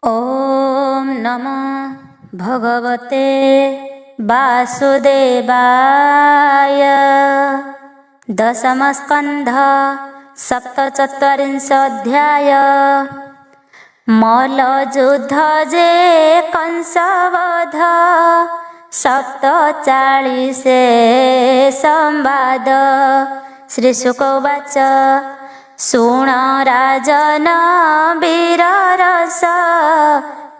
ॐ नमो भगवते वासुदेवाय। दशमस्कन्ध सप्तचत्वारिंशोऽध्याय। मल्लयुद्ध जे कंसवध 47 संवाद। श्रीशुक उवाच शृण राजन वीररस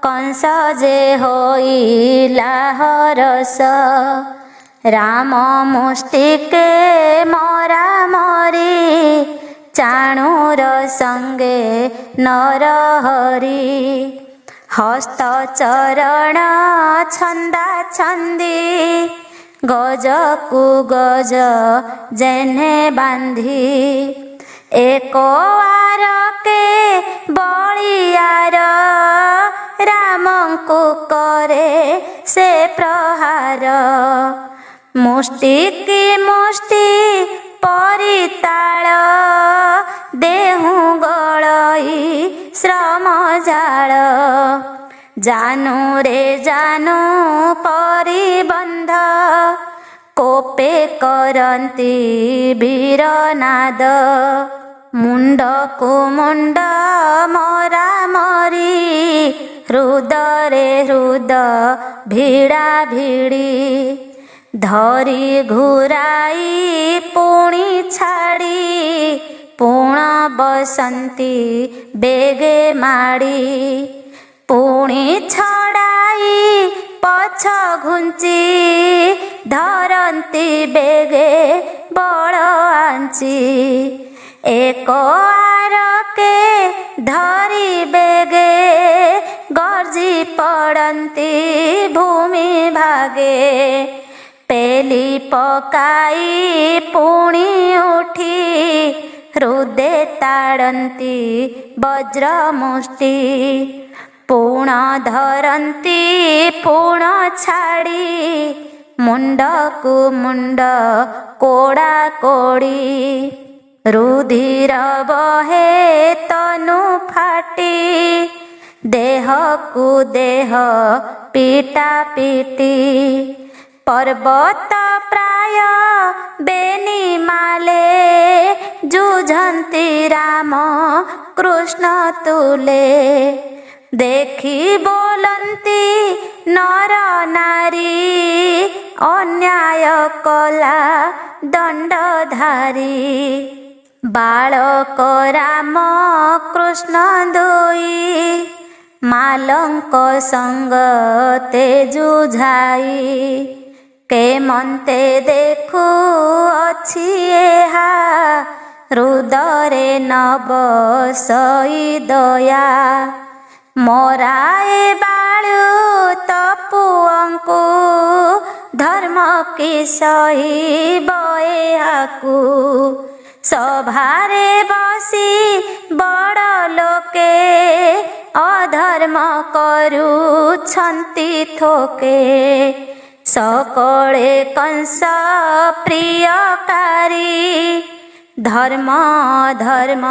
कंस जे होइला हरस। राम मुष्टिके मरा मरी चाणूर संगे नरहरि। हस्त चरण छंदा छंदी गजकु गज जेने बांधी। एक वारके बलियार रामंकु करे से प्रहार। मुष्टि की मुष्टि परिताल देहु गलई श्रम जाल। जानू रे जानू परिबंध कोपे करंती वीरनाद। मुंड को मुंड मरा मरी हृदरे हृद भिड़ा भिड़ी। धरी घुराई पुणी छाड़ी पुण बसंती बेगे माड़ी। पुणी छड़ाई पछ घुंची धरंती बेगे बड़ आंची। एक आरके धरी बेगे गर्जी पड़ंती भूमि भागे। पेली पकाई पुणी उठी हृदय ताड़ंती वज्र मुष्टि। पुण धरंती पुण छाड़ी मुंड को मुंड कोड़ा कोड़ी। रुधिर बहे तनु फाटी देह को देह पीटा पीटी। पर्वत प्राय बेनी माले जुझंती राम कृष्ण तुले। देखी बोलंती नर नारी अन्याय कला दंडधारी। बालक राम कृष्ण दुई मालंक संग तेजुझाई। के मन्ते देखु अछि एहा हृदरे नव सई दया। मराए बाळु तपुअंकु धर्म की सही बयाकु। सभारे बसी बड़ लोके अधर्म करुछंती थोके। सकळे कंस प्रियकारी धर्म धर्म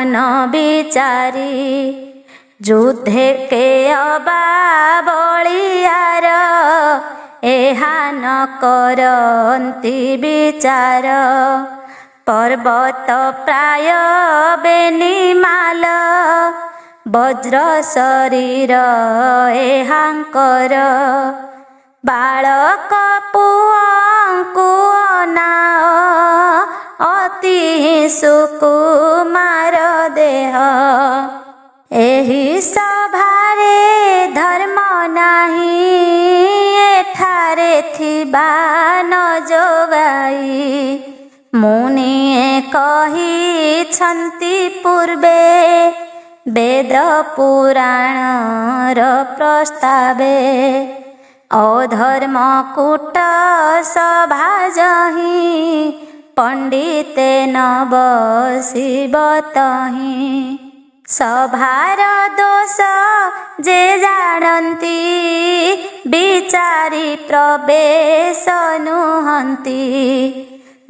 न विचारी। युद्धे के अबा बलियार एहा न करंती विचार। पर्वत प्राय बेनिमाल वज्र शरीर एहांकर। बालक पुअंकु अनाओ अति सुकुमार देह। एही सभारे धर्म नाही एठारे थिबा न जोगाई। मुनिए कहिछंती पूर्वे वेद पुराणर प्रस्तावे। अधर्म कूट सभा जही पंडिते न बसिब तही। सभार दोष जे जानती विचारी प्रवेश नुहंती।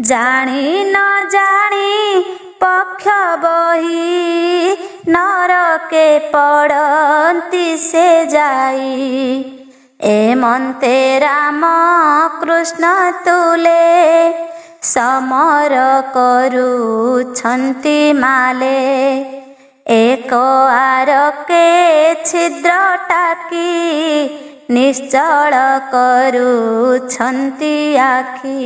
जानी न जानी पक्ष बही नरके पड़ती से जाई। एमन्ते राम कृष्ण तुले समर करुछन्ति माले। एक आरके छिद्र टाकी निश्चल करुछन्ति आखि।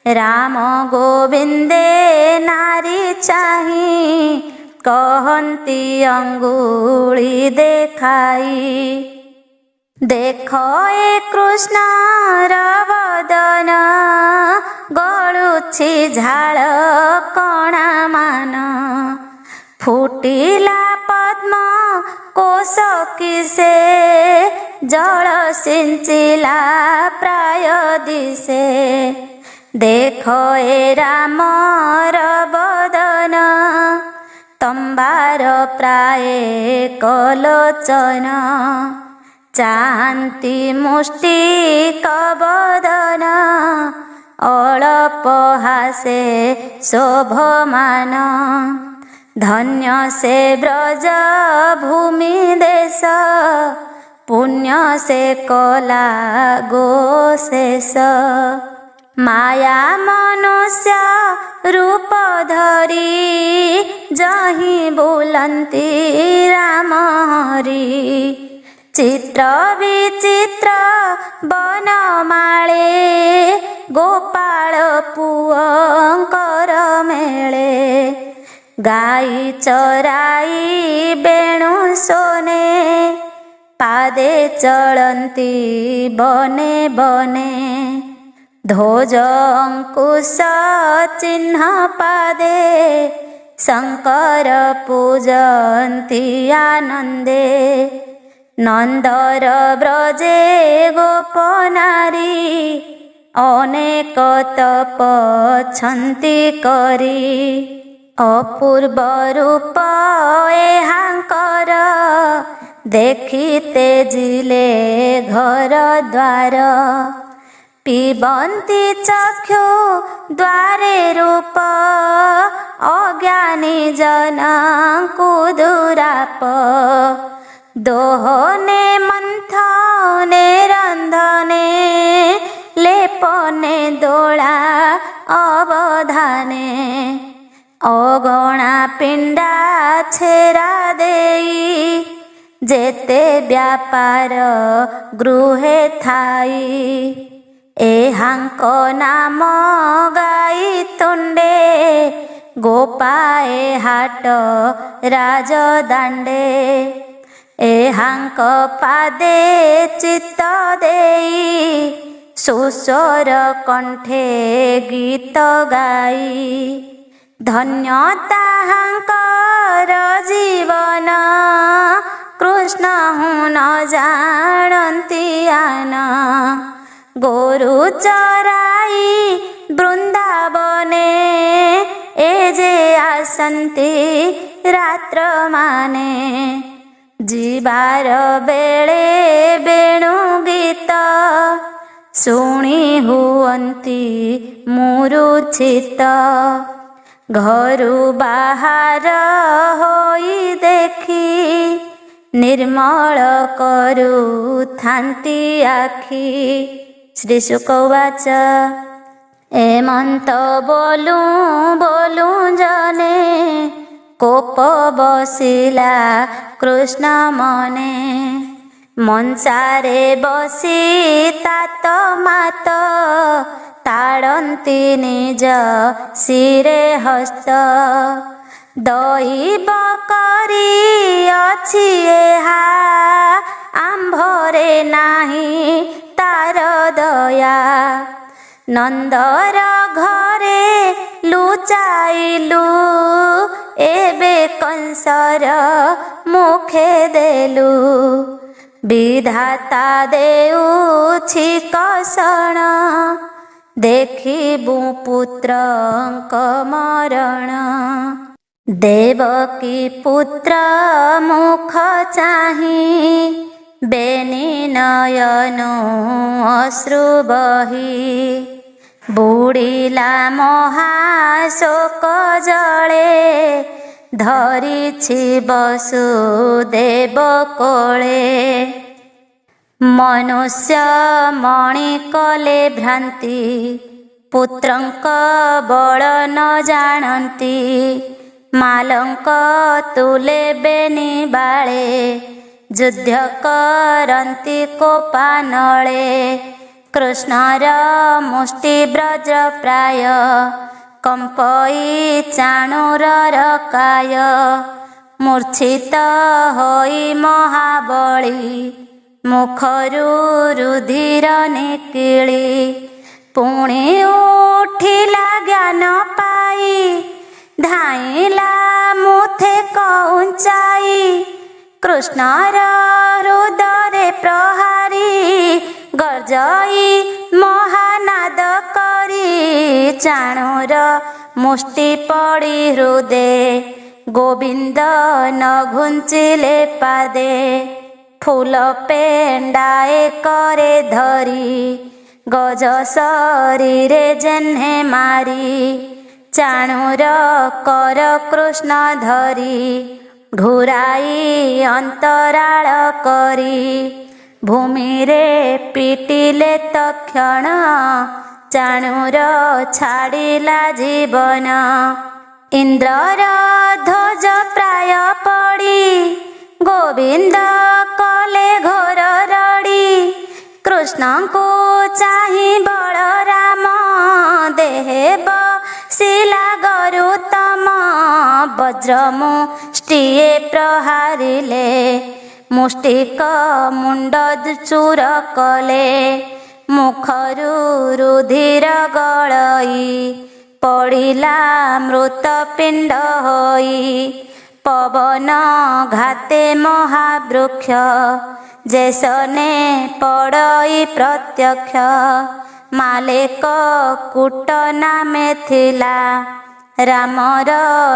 राम गोविन्दे नारी चाही कहन्ति अंगुली देखाई। देख ए कृष्णर बदन गळुछि झाळ कणा मान। फुटिला पद्म कोश किसे जल सिंचिला प्राय दिशे। देख ए रामर बदन तंबार प्राय कलोचन। चाहन्ति मुष्टि कबदन अळप हासे शोभमान। धन्य से ब्रज भूमि देश पुण्य से कला गोशेष। माया मनुष्य रूप धरी जही बुलन्ति राम हरि। चित्र विचित्र बनमाळे गोपाल पुअंकर मेळे। गाई चराई बेणु सोने पादे चलन्ति बने बने। ध्वज अंकुश चिन्ह पादे शंकर पूजन्ति आनन्दे। नंदर ब्रजे गोपनारी अनेक तपछन्ति करी। अपूर्व रूप एहांकर देखि तेजिले घर द्वार। पिबन्ति चक्षु द्वारे रूप अज्ञानी जनंकु दुराप। दोहने मंथने रंधने लेपने दोला अवधाने। अगणा पिंडा छेरा देई जेते व्यापार गृहे थाई। एहांक नाम गाई तुंडे गोपाए हाट राजदांडे। एहांक पादे चित्त देई सुस्वर कंठे गीत गाई। धन्य ताहांकर जीवन कृष्ण न जानन्ति आन। गोरु चराई वृंदावने ए जे आसन्ति रात्र माने। जीवार बेळे बेणु गीत शुणी हुअन्ति मुरुचित। घरु बाहर होई देखी निर्मल करुथान्ति आखि। श्री शुक उवाच एमन्त बोलू बोलू जने कोप बसिला कृष्ण मने। मंसारे बसी तात मात ताड़न्ति निज शिरे हस्त। दैव करी अछि एहा आंभरे नाही तार दया। नंदर घरे लुचाइलु एबे कंसर मुखे देलु। विधाता देउछि कसण देखिबु पुत्रंक मरण। देवकी पुत्र मुख चाही बेनी नयनो अश्रु बही। ବୁଡ଼ିଲା ମହାଶୋକ ଜଳେ, ଧରିଛି ବସୁଦେବ କୋଳେ। ମନୁଷ୍ୟ ମଣି କଲେ ଭ୍ରାନ୍ତି, ପୁତ୍ରଙ୍କ ବଳ ନ ଜାଣନ୍ତି। ମାଲଙ୍କ ତୁଲେ ବେନି ବାଳେ, ଯୁଦ୍ଧ କରନ୍ତି କୋପାନଳେ। କୃଷ୍ଣର ମୁଷ୍ଟି ବ୍ରଜ ପ୍ରାୟ, କମ୍ପଇ ଚାଣୁରର କାୟ। ମୂର୍ଚ୍ଛିତ ହୋଇ ମହାବଳୀ, ମୁଖରୁ ରୁଧିର ନିକିଳି। ପୁଣି ଉଠିଲା ଜ୍ଞାନ ପାଇ, ଧାଇଁଲା ମୁଥେ କଉଞ୍ଚାଇ। କୃଷ୍ଣର ହୃଦୟରେ ପ୍ରହାରୀ, ଗର୍ଜଇ ମହାନାଦ କରି। ଚାଣୁର ମୁଷ୍ଟି ପଡ଼ି ହୃଦେ, ଗୋବିନ୍ଦ ନ ଘୁଞ୍ଚିଲେ ପାଦେ। ଫୁଲ ପେଣ୍ଡାଏ କରେ ଧରି, ଗଜ ଶରୀରେ ଜେହ୍ନେ ମାରି। ଚାଣୁର କର କୃଷ୍ଣ ଧରି, ଘୁରାଇ ଅନ୍ତରାଳ କରି। ଭୂମିରେ ପିଟିଲେ ତକ୍ଷଣ, ଚାଣୁର ଛାଡ଼ିଲା ଜୀବନ। ଇନ୍ଦ୍ରର ଧ୍ୱଜ ପ୍ରାୟ ପଡ଼ି, ଗୋବିନ୍ଦ କଲେ ଘୋର ରଡ଼ି। କୃଷ୍ଣଙ୍କୁ ଚାହିଁ ବଳରାମ, ଦେହେ ବସିଲା ଗରୁତମ। ବଜ୍ରମୁଷ୍ଟିଏ ପ୍ରହାରିଲେ, ମୁଷ୍ଟିକ ମୁଣ୍ଡ ଚୂର କଲେ। ମୁଖରୁ ରୁଧିର ଗଳଇ, ପଡ଼ିଲା ମୃତ ପିଣ୍ଡ ହୋଇ। ପବନ ଘାତେ ମହାବୃକ୍ଷ, ଯେସନେ ପଡ଼ଇ ପ୍ରତ୍ୟକ୍ଷ। ମାଲେକ କୂଟ ନାମେ ଥିଲା, ରାମର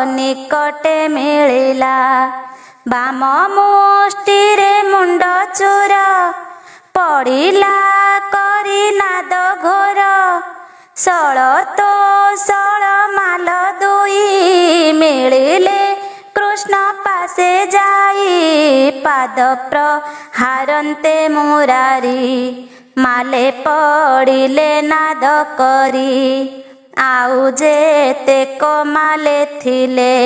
ନିକଟେ ମିଳିଲା। ବାମ ମୁଷ୍ଟିରେ ମୁଣ୍ଡ ଚୂର, ପଡ଼ିଲା କରି ନାଦ ଘୋର। ଷୋଳ ତୋଷଳ ମାଲ ଦୁଇ, ମିଳିଲେ କୃଷ୍ଣ ପାଶେ ଯାଇ। ପାଦ ପ୍ରହାରନ୍ତେ ମୁରାରି, ମାଲେ ପଡ଼ିଲେ ନାଦ କରି। ଆଉ ଯେତେକ ମାଲେ ଥିଲେ,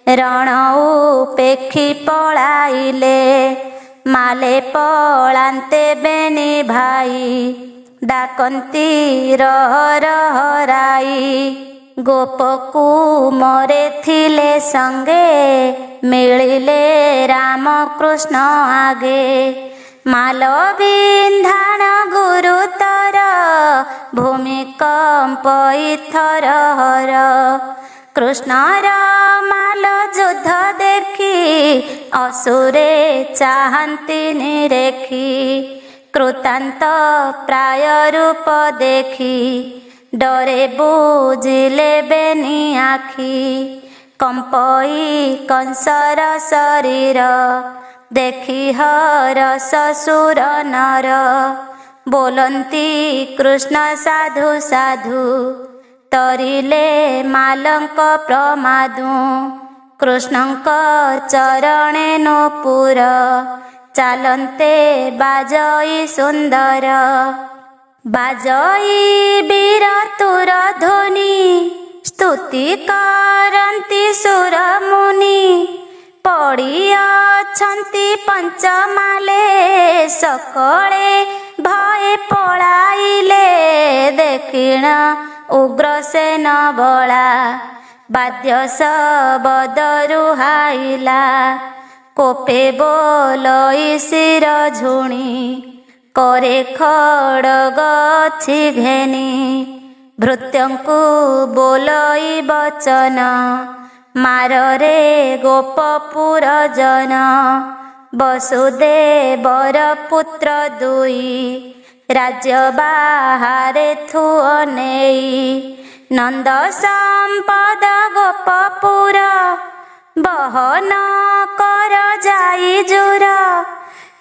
ରଣ ଉପେକ୍ଷି ପଳାଇଲେ। ମାଲେ ପଳାନ୍ତେ ବେନି ଭାଇ, ଡାକନ୍ତି ରହ ରହ ରାଇ। ଗୋପକୁ ମରେ ଥିଲେ ସଙ୍ଗେ, ମିଳିଲେ ରାମକୃଷ୍ଣ ଆଗେ। ମାଲ ବିନ୍ଧାଣ ଗୁରୁତର, ଭୂମିକମ୍ପଇ ଥରହର। କୃଷ୍ଣର ମାଲ ଯୁଦ୍ଧ ଦେଖି, ଅସୁରେ ଚାହାନ୍ତି ନିରେଖି। କୃତାନ୍ତ ପ୍ରାୟ ରୂପ ଦେଖି, ଡରେ ବୁଜିଲେ ବେନି ଆଖି। କମ୍ପଇ କଂସର ଶରୀର, ଦେଖି ହରଷ ସୁର ନର। ବୋଲନ୍ତି କୃଷ୍ଣ ସାଧୁ ସାଧୁ, ତରିଲେ ମାଲଙ୍କ ପ୍ରମାଦୁ। କୃଷ୍ଣଙ୍କ ଚରଣେ ନୂପୁର, ଚାଲନ୍ତେ ବାଜଇ ସୁନ୍ଦର। ବାଜଇ ବୀର ତୁର ଧ୍ୱନି, ସ୍ତୁତି କରନ୍ତି ସୁର ମୁନି। ପଡ଼ିଅଛନ୍ତି ପଞ୍ଚମାଲେ, ସକଳେ ଭୟେ ପଳାଇଲେ। ଦେଖିଣ ଉଗ୍ରସେନ ବଳା, ବାଦ୍ୟ ଶବଦରୁ ହାଇଲା। କୋପେ ବୋଲଇ ଶିର ଝୁଣି, करे ଖଡ଼ଗ ଅଛି ଘେନି। ଭୃତ୍ୟଙ୍କୁ ବୋଲଇ ବଚନ, ମାରରେ ଗୋପପୁର ଜନ। ବସୁଦେବର ପୁତ୍ର ଦୁଇ, ରାଜ୍ୟ ବାହାରେ ଥୁଅ ନେଇ। ନନ୍ଦ ସମ୍ପଦ ଗୋପପୁର, ବହନ କର ଯାଇ ଜୁର।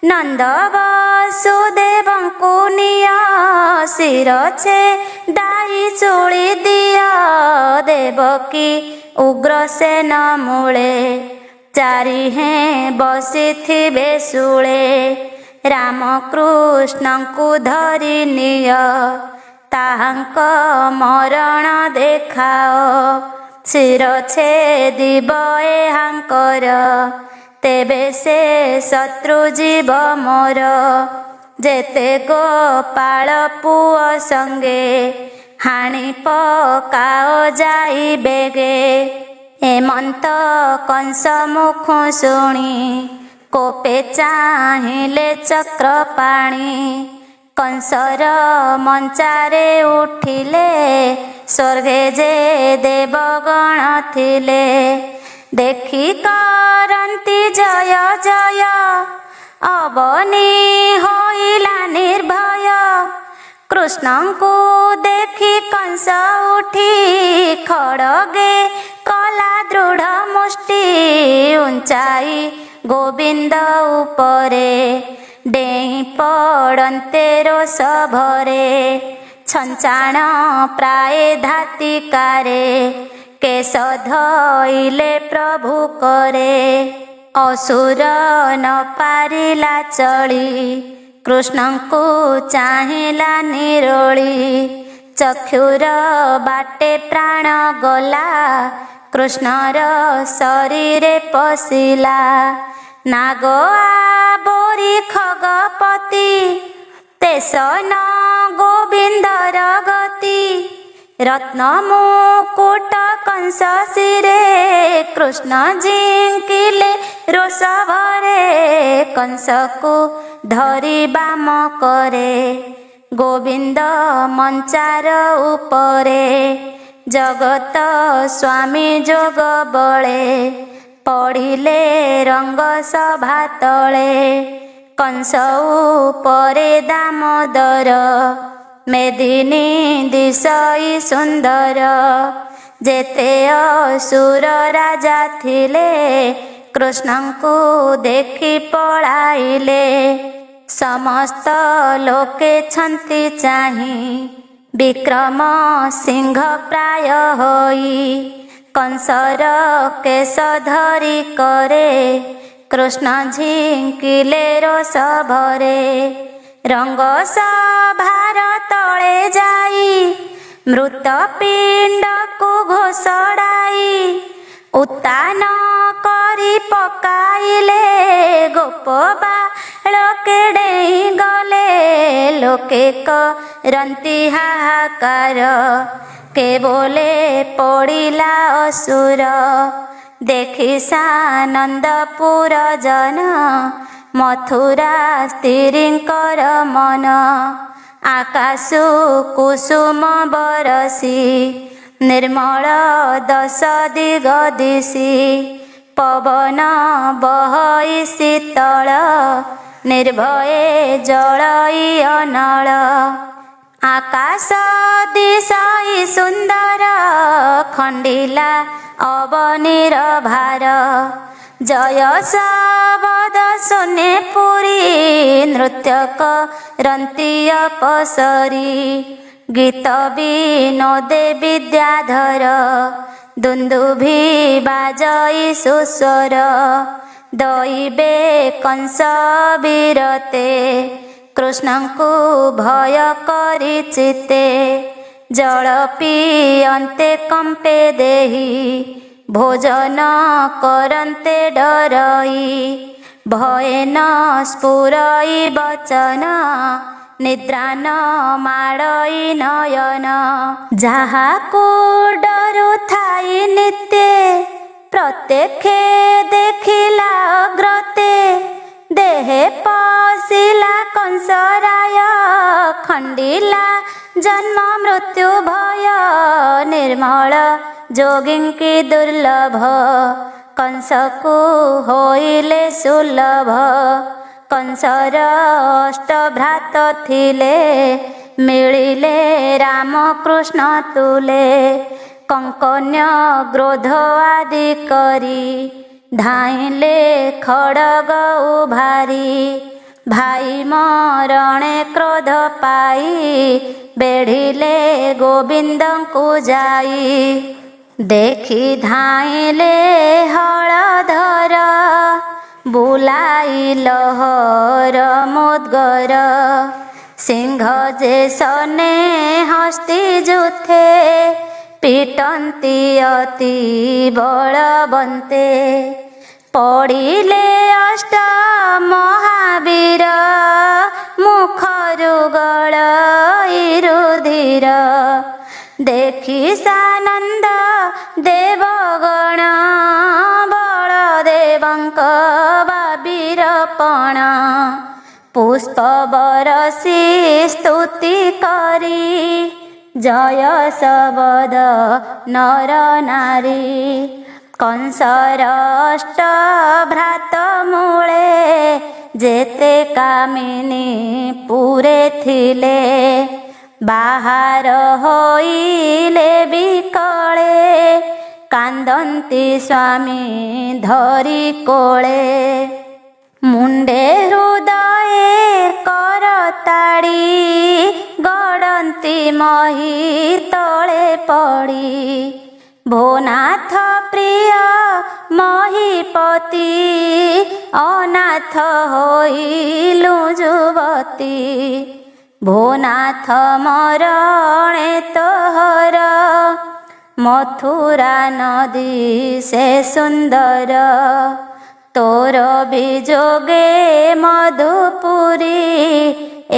ନନ୍ଦ ବସୁଦେବଙ୍କୁ ନିଅ, ଶିର ଛେଦାଇ ଚୁଳି ଦିଅ। ଦେବକୀ ଉଗ୍ରସେନ ମୂଳେ, ଚାରିହେଁ ବସିଥିବେ ଶୂଳେ। ରାମକୃଷ୍ଣଙ୍କୁ ଧରି ନିଅ, ତାହାଙ୍କ ମରଣ ଦେଖାଅ। ଶିର ଛେଦିବ ଏହାଙ୍କର, ତେବେ ସେ ଶତ୍ରୁ ଯିବ ମୋର। ଯେତେ ଗୋପାଳ ପୁଅ ସଙ୍ଗେ, ହାଣି ପକାଅ ଯାଇ ବେଗେ। ଏମନ୍ତ କଂସ ମୁଖୁ ଶୁଣି, କୋପେ ଚାହିଁଲେ ଚକ୍ରପାଣି। କଂସର ମଞ୍ଚାରେ ଉଠିଲେ, ସ୍ୱର୍ଗେ ଯେ ଦେବଗଣ ଥିଲେ। ଦେଖି କରନ୍ତି ଜୟ ଜୟ, ଅବନୀ ହୋଇଲା ନିର୍ଭୟ। କୃଷ୍ଣଙ୍କୁ ଦେଖି କଂସ ଉଠି, ଖଡ଼ଗେ କଲା ଦୃଢ଼ ମୁଷ୍ଟି। ଉଞ୍ଚାଇ ଗୋବିନ୍ଦ ଉପରେ, ଡେଇଁ ପଡ଼ନ୍ତେ ରୋଷ ଭରେ। ଛଞ୍ଚାଣ ପ୍ରାୟ ଧାତିକାରେ, କେଶ ଧଇଲେ ପ୍ରଭୁ କରେ। ଅସୁର ନ ପାରିଲା ଚଳି, କୃଷ୍ଣଙ୍କୁ ଚାହିଁଲା ନିରୋଳି। ଚକ୍ଷୁର ବାଟେ ପ୍ରାଣ ଗଲା, କୃଷ୍ଣର ଶରୀରେ ପଶିଲା। ନାଗ ଆବୋରି ଖଗପତି, ତେସନ ଗୋବିନ୍ଦର ଗତି। ରତ୍ନ ମୁକୁଟ କଂସ ଶିରେ, କୃଷ୍ଣ ଝିଙ୍କିଲେ ରୋଷ ଭରେ। କଂସକୁ ଧରି ବାମ କରେ, ଗୋବିନ୍ଦ ମଞ୍ଚାର ଉପରେ। ଜଗତ ସ୍ୱାମୀ ଯୋଗ ବଳେ, ପଡ଼ିଲେ ରଙ୍ଗ ସଭା ତଳେ। କଂସ ଉପରେ ଦାମୋଦର, ମେଦିନୀ ଦିଶଇ ସୁନ୍ଦର। ଯେତେ ଅସୁର ରାଜା ଥିଲେ, କୃଷ୍ଣଙ୍କୁ ଦେଖି ପଳାଇଲେ। ସମସ୍ତ ଲୋକେ ଛନ୍ତି ଚାହିଁ, ବିକ୍ରମ ସିଂହ ପ୍ରାୟ ହୋଇ। କଂସର କେଶ ଧରି କରେ, କୃଷ୍ଣ ଝିଙ୍କିଲେ ରୋଷ ଭରେ। ରଙ୍ଗ ସଭାର ତଳେ ଯାଇ, ମୃତ ପିଣ୍ଡକୁ ଘୋଷଡ଼ାଇ। ଉତ୍ତାନ କରି ପକାଇଲେ, ଗୋପ ବାଳକେ ଡେଇଁ ଗଲେ। ଲୋକେ କରନ୍ତି ହାହାକାର, କେବଳେ ପଡ଼ିଲା ଅସୁର। ଦେଖି ସାନନ୍ଦପୁର ଜନ, ମଥୁରା ସ୍ତ୍ରୀଙ୍କର ମନ। ଆକାଶୁ କୁସୁମ ବରସି, ନିର୍ମଳ ଦଶ ଦିଗ ଦିଶି। ପବନ ବହଇ ଶୀତଳ, ନିର୍ଭୟେ ଜଳଇ ଅନଳ। ଆକାଶ ଦିଶଇ ସୁନ୍ଦର, ଖଣ୍ଡିଲା ଅବନୀର ଭାର। ଜୟ ଶବଦ ଶୁନେ ପୁରୀ, ନୃତ୍ୟ କରନ୍ତି ଅପସରୀ। ଗୀତ ବିନୋଦେ ବିଦ୍ୟାଧର, ଦୁନ୍ଦୁଭି ବାଜଇ ସୁସ୍ୱର। ଦଇବେ କଂସ ବିରତେ, କୃଷ୍ଣଙ୍କୁ ଭୟ କରି ଚିତେ। ଜଳ ପିଅନ୍ତେ କମ୍ପେ ଦେହି, ଭୋଜନ କରନ୍ତେ ଡରଇ। ଭୟେ ନ ସ୍ଫୁରଇ ବଚନ, ନିଦ୍ରା ନ ମାଡ଼ଇ ନୟନ। ଯାହାକୁ ଡରୁ ଥାଇ ନିତ୍ୟେ, ପ୍ରତ୍ୟକ୍ଷେ ଦେଖିଲା ଅଗ୍ରତେ। ଦେହେ ପଶିଲା କଂସରାୟ, ଖଣ୍ଡିଲା ଜନ୍ମ ମୃତ୍ୟୁ ଭୟ। ନିର୍ମଳ ଯୋଗୀଙ୍କି ଦୁର୍ଲଭ, କଂସକୁ ହୋଇଲେ ସୁଲଭ। କଂସର ଅଷ୍ଟଭ୍ରାତ ଥିଲେ, ମିଳିଲେ ରାମକୃଷ୍ଣ ତୁଲେ। କଙ୍କନ୍ୟ କ୍ରୋଧ ଆଦି କରି, ଧାଇଁଲେ ଖଡ଼ଗ ଉଭାରି। भाई मरणे क्रोध पाई बेढ़िले गोविंद को जाई देखी धाइले हलधर बुलाई लहर मुद्गर सिंह जे सने हस्ती जुथे पिटंती अति बलवन्ते पड़िले अष्ट महावीर मुखरु गलईरुधिर देखी सानंद देवगण बलदेवंक वीरपण पुष्प बरसी स्तुति करी जय सबद नर नारी कंसर अष्ट भ्रात मूले जेते कामिनी पूरे थिले बाहर होइले बिकले कांदंती स्वामी धरी कोले मुंडे हृदय करताड़ी गड़ंती मही तले पड़ी भोनाथ प्रिय महीपति अनाथ होइलु जुवती भोनाथ मरणे तोहर मथुरा नदी से सुंदर तोर बिजोगे मधुपुरी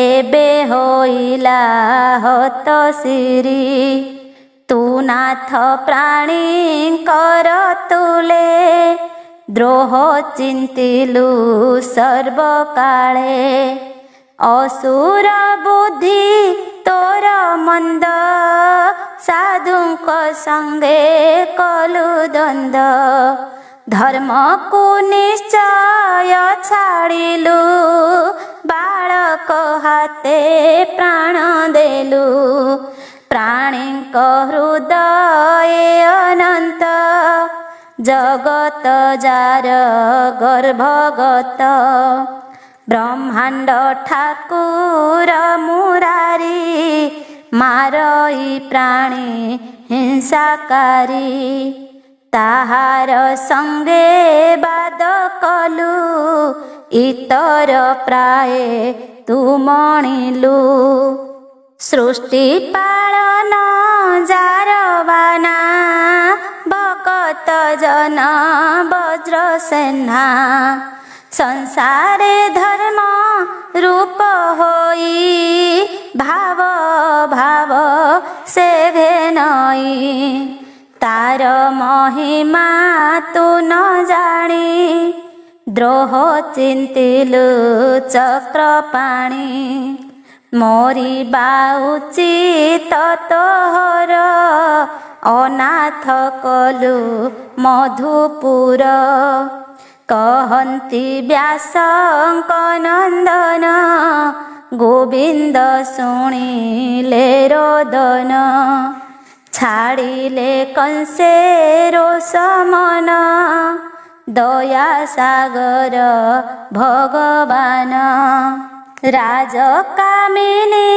एबे होइला हत सिरी तू नाथ प्राणी कर तुले द्रोह चिंतिलु सर्वकाले असुर बुद्धि तोर मंद साधुक संगे कलु द्वंद धर्म को निश्चय छाड़िलु बालक हाथे प्राण देलु प्राणी हृदय अनंत जगत जार गर्भगत ब्रह्मांड ठाकुर मुरारी मारई प्राणी हिंसाकारी ताहार संगे बाद कलु इतर प्राय तू मणिलु सृष्टि पालन जारवाना भकत जन वज्र सेना संसारे धर्म रूप होई भाव भाव से घेनई तार महिमा तू न जानी द्रोह चिंतिलु चक्रपाणी मरिबा उचित तोहर अनाथ कलु मधुपुर कहन्ति व्यासंक नंदन गोविंद शुणिले रोदन छाड़िले कंसे रोष मन दया सागर भगवान राजकामिनी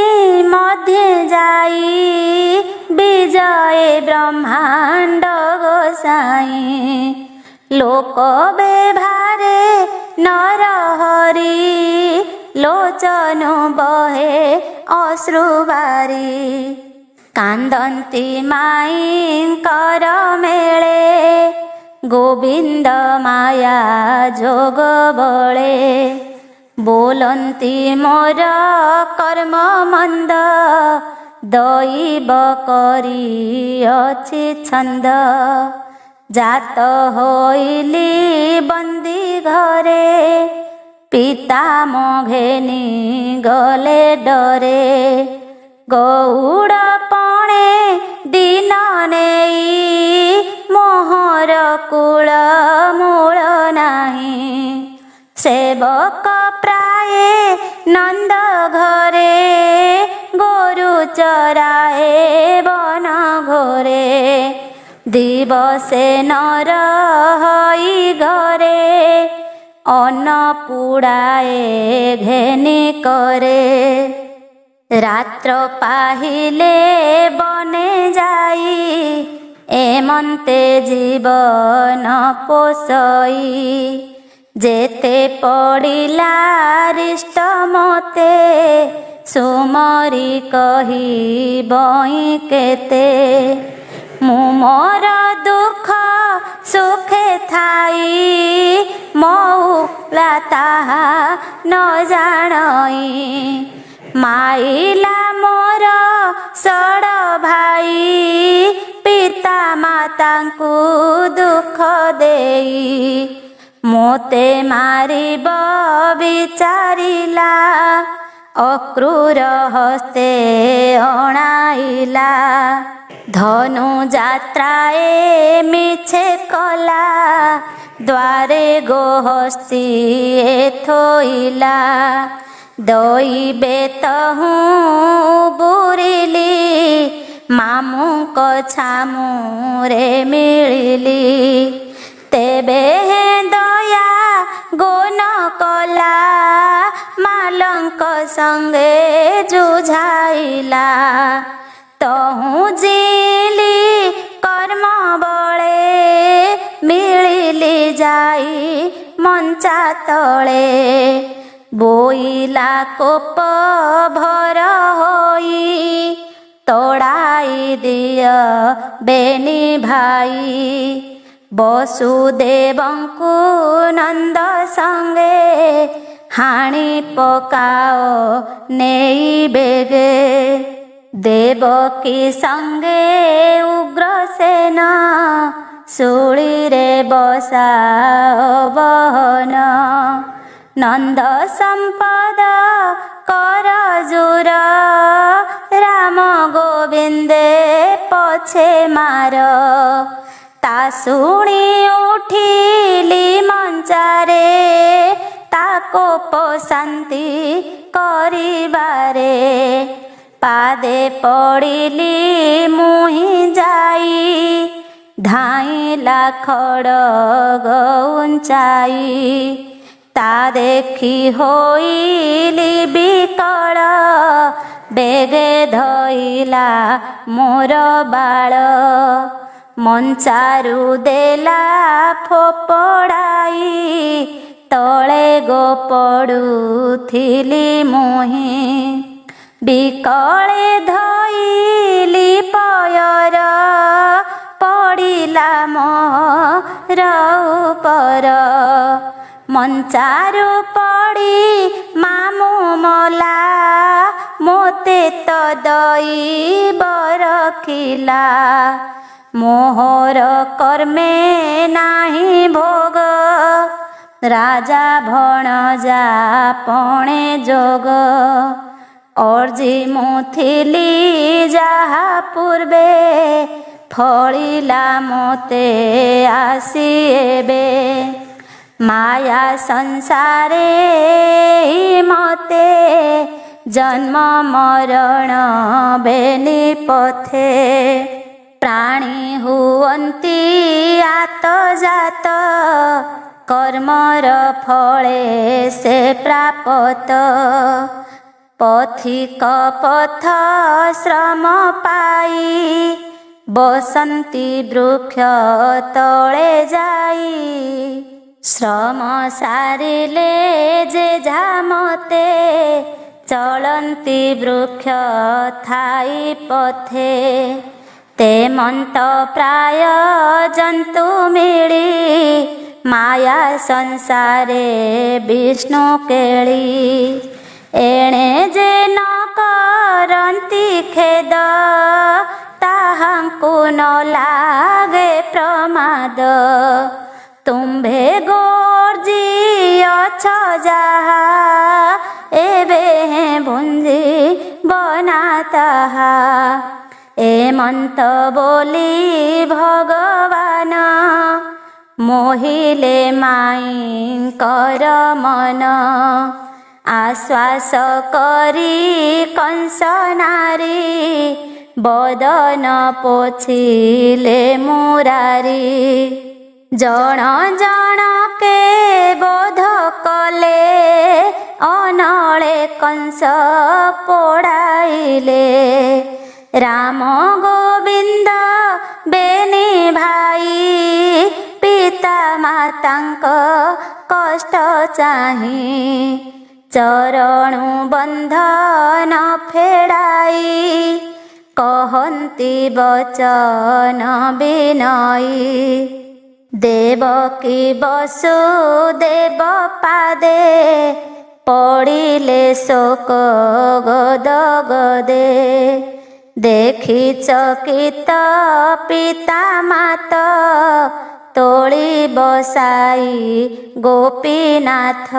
मध्ये जाई विजय ब्रह्मांड गोसाई लोक बेभारे नरहरि लोचन बहे अश्रुबारी कांदंती माईंकर मेले गोविंद माया जोग बळे बोलंती मोर कर्म मंद दैव करी अछि छंद जात होइली बंदी घरे पिता मघेनी गले डरे गौड़ पणे दिन नेई मोहर कुल मूल नाही सेवक प्राय नंद घरे गोरु चराए बन घोरे दिवसे नर हई घरे अन्न पुड़ाए घेनी करे। रात्र पाहिले बने जाई एमंते जीवन पोसई। जेते पड़िला रिष्ट मते सुमरी कही बई केते। मु मोर दुख सुखे थाई मौला ताहा न जाणई। माइला मोर सड़ भाई पिता मातांकु दुख देई। मोते मारिब विचारिला अक्रूर हस्ते अणाइला। धनु जात्राए मिछे कला द्वारे गोहस्ती थोइला। दैबे तहु बुरिली मामू को छामुरे मिलिली। तेबे दया गुण कला मालंक संगे जुझाइला। तहु जिली कर्म बळे मिलिली जाई मंचा तळे। बोइला कोप भर होई तोड़ाई दिय बेनी भाई। वसुदेवंकु नंद संगे हाणी पकाओ नेई बेगे। देवकी संगे उग्रसेन शूली रे बसाओ बहन। नंद संपद कर जुर राम गोविंदे पछे मार। ता शुणी उठिली मंचारे ताको शांति करिबारे। पादे पड़िली मुहि जाई धाइला खड़ग उंचाई। ता देखी होइली बिकल बेगे धइला मोर बाळ। मंचारू देला फोपड़ाई तले गो पड़ुथिली मुहि। बिकले धइली पयर पड़िला मोर उपर। मंचारू पड़ी मामू मला मोते तो दैब रखिला। मोहर कर्मे नाही भोग राजा भणजा पणे जोग। अर्जी मुथिली जहा पूर्वे फलिला मोते आसीबे। माया संसारे मते जन्म मरण बेनी पथे। प्राणी हुवन्ति आत जात कर्मर फले से प्राप्त। पथिक पथ श्रम पाई बसंती वृक्ष तले जाई। श्रम सारिले जे झामते चलंती वृक्ष थाई पथे। ते मंत प्राय जंतु मिली माया संसारे विष्णु केली। एणे जे न करंती खेद ताहांकु न लागे प्रमाद। तुम्भे गोर्जी अछ जाहा एबे भुंजी बनाताहा। एमंत बोली भगवान मोहिले माई कर मन। आश्वास करी कंस नारी बदन पोछिले मुरारी। ଜଣ ଜଣକେ ବୋଧ କଲେ ଅନଳେ କଂସ ପୋଡ଼ାଇଲେ। ରାମ ଗୋବିନ୍ଦ ବେନି ଭାଇ ପିତା ମାତାଙ୍କ କଷ୍ଟ ଚାହିଁ ଚରଣୁ ବନ୍ଧନ ଫେଡ଼ାଇ କହନ୍ତି ବଚନ ବିନୟୀ। ଦେବକୀ ବସୁଦେବ ପାଦେ ପଡ଼ିଲେ ଶୋକ ଗଦ ଗଦେ। ଦେଖି ଚକିତ ପିତା ମାତ ତୋଳି ବସାଇ ଗୋପୀନାଥ।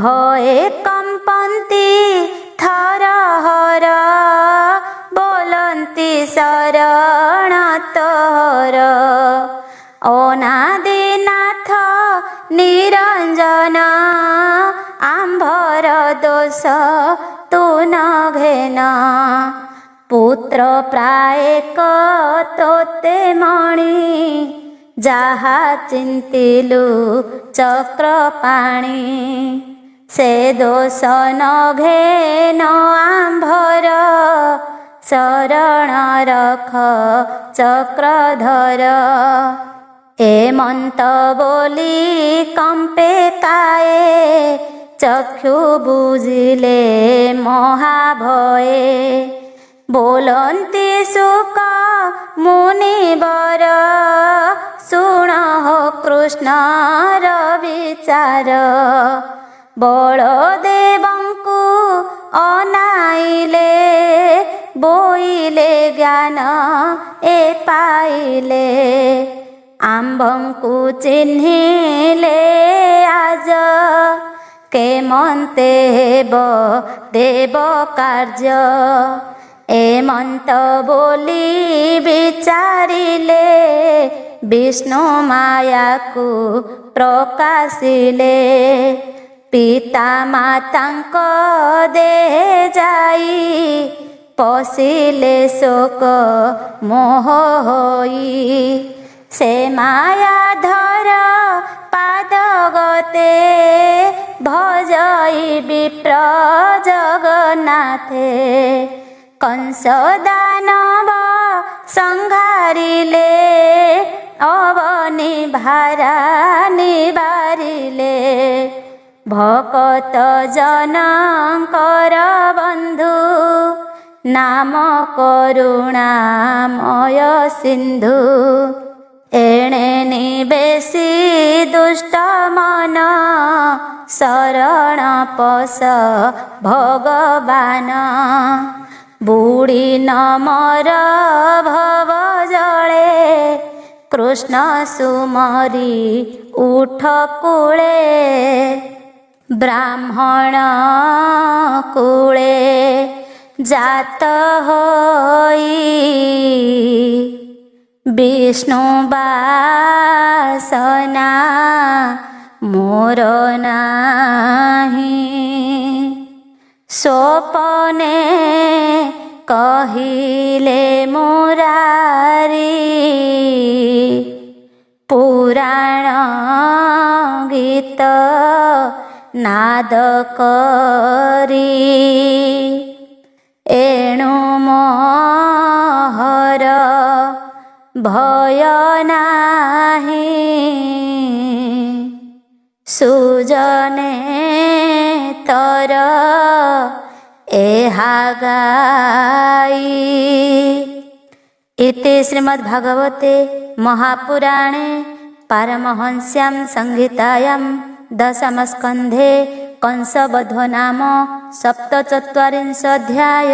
ଭୟେ କମ୍ପନ୍ତି ଥରହର ବୋଲନ୍ତି ଶରଣ ତୋର। ଅନାଦିନାଥ ନିରଞ୍ଜନ ଆମ୍ଭର ଦୋଷ ତୁ ନ ଘେନ। ପୁତ୍ର ପ୍ରାୟେକ ତୋତେ ମଣି ଯାହା ଚିନ୍ତିଲୁ ଚକ୍ରପାଣି। ସେ ଦୋଷ ନ ଘେନ ଆମ୍ଭର ଶରଣ ରଖ ଚକ୍ରଧର। ଏମନ୍ତ ବୋଲି କମ୍ପେ କାଏ ଚକ୍ଷୁ ବୁଝିଲେ ମହାଭୟେ। ବୋଲନ୍ତି ଶୁକ ମୁନିବର ଶୁଣ କୃଷ୍ଣର ବିଚାର। ବଳଦେବଙ୍କୁ ଅନାଇଲେ ବୋଇଲେ ଜ୍ଞାନ ଏ ପାଇଲେ। ଆମ୍ଭଙ୍କୁ ଚିହ୍ନିଲେ ଆଜ କେମନ୍ତେ ହେବ ଦେବ କାର୍ଯ୍ୟ। ଏମନ୍ତ ବୋଲି ବିଚାରିଲେ ବିଷ୍ଣୁ ମାୟାକୁ ପ୍ରକାଶିଲେ। ପିତା ମାତାଙ୍କ ଦେହେ ଯାଇ ପଶିଲେ ଶୋକ ମୋହ ହୋଇ। ସେ ମାୟାଧର ପାଦ ଗତେ ଭଜଇ ବିପ୍ର ଜଗନ୍ନାଥେ। କଂସ ଦାନବ ସଂହାରିଲେ ଅବନି ଭାରା ନିବାରିଲେ। ଭକତ ଜନଙ୍କର ବନ୍ଧୁ ନାମ କରୁଣାମୟ ସିନ୍ଧୁ। ଏଣେ ନିବେଶି ଦୁଷ୍ଟ ମନ ଶରଣ ପଶ ଭଗବାନ। ବୁଢ଼ୀ ନମର ଭବ ଜଳେ କୃଷ୍ଣ ସୁମରି ଉଠ କୂଳେ। ବ୍ରାହ୍ମଣ କୂଳେ ଜାତ ହୋଇ ବିଷ୍ଣୁ ବାସନା ମୋର ନାହିଁ। ସ୍ୱପନେ କହିଲେ ମୁରାରି ପୁରାଣ ଗୀତ ନାଦ କରି। ଏଣୁ ମୋହର ଭୟ ନାହିଁ ସୁଜନେ ତର ଏହା ଗାଇ। इति श्रीमद्भागवते महापुराणे पारमहंस्यां संहितायां दशमस्कन्धे कंसवधो नाम 47 अध्याय।